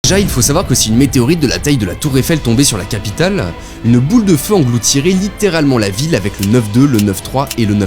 Déjà, il faut savoir que si une météorite de la taille de la Tour Eiffel tombait sur la capitale, une boule de feu engloutirait littéralement la ville avec le 9.2, le 9.3 et le 9.4.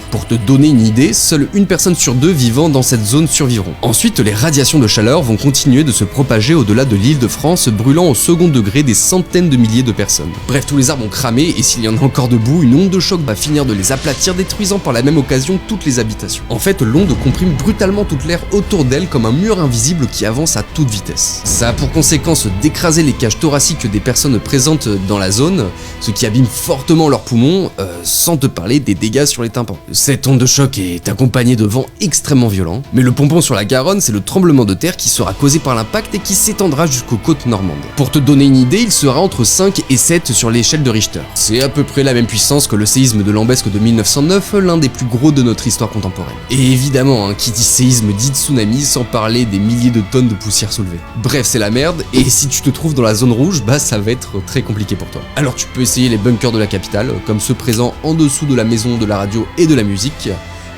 Pour te donner une idée, seule une personne sur deux vivant dans cette zone survivront. Ensuite, les radiations de chaleur vont continuer de se propager au-delà de l'île de France, brûlant au second degré des centaines de milliers de personnes. Bref, tous les arbres ont cramé et s'il y en a encore debout, une onde de choc va finir de les aplatir, détruisant par la même occasion toutes les habitations. En fait, l'onde comprime brutalement toute l'air autour d'elle comme un mur invisible qui avance à toute vitesse. Ça a pour conséquence d'écraser les cages thoraciques des personnes présentes dans la zone, ce qui abîme fortement leurs poumons, sans te parler des dégâts sur les tympans. Cette onde de choc est accompagnée de vents extrêmement violents, mais le pompon sur la Garonne, c'est le tremblement de terre qui sera causé par l'impact et qui s'étendra jusqu'aux côtes normandes. Pour te donner une idée, il sera entre 5 et 7 sur l'échelle de Richter. C'est à peu près la même puissance que le séisme de Lambesque de 1909, l'un des plus gros de notre histoire contemporaine. Et évidemment, qui dit séisme dit tsunami, sans parler des milliers de tonnes de poussière soulevée. Bref, c'est la merde, et si tu te trouves dans la zone rouge, bah ça va être très compliqué pour toi. Alors tu peux essayer les bunkers de la capitale, comme ceux présents en dessous de la maison, de la radio et de la musique,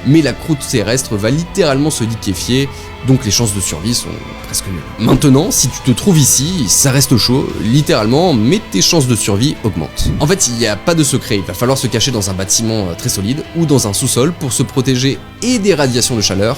mais la croûte terrestre va littéralement se liquéfier, donc les chances de survie sont presque nulles. Maintenant, si tu te trouves ici, ça reste chaud, littéralement, mais tes chances de survie augmentent. En fait, il n'y a pas de secret, il va falloir se cacher dans un bâtiment très solide ou dans un sous-sol pour se protéger et des radiations de chaleur,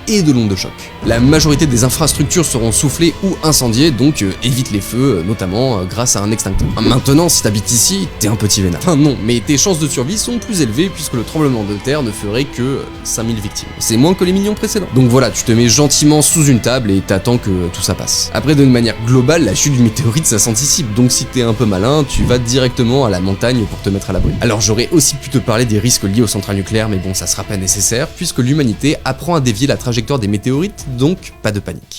et de l'onde de choc. La majorité des infrastructures seront soufflées ou incendiées, donc évite les feux, notamment grâce à un extincteur. Maintenant, si t'habites ici, t'es un petit vénard. Enfin non, mais tes chances de survie sont plus élevées puisque le tremblement de terre ne ferait que 5000 victimes. C'est moins que les millions précédents. Donc voilà, tu te mets gentiment sous une table et t'attends que tout ça passe. Après, d'une manière globale, la chute d'une météorite, ça s'anticipe, donc si t'es un peu malin, tu vas directement à la montagne pour te mettre à l'abri. Alors j'aurais aussi pu te parler des risques liés aux centrales nucléaires, mais bon, ça sera pas nécessaire puisque l'humanité apprend à dévier la trajectoire des météorites, donc pas de panique.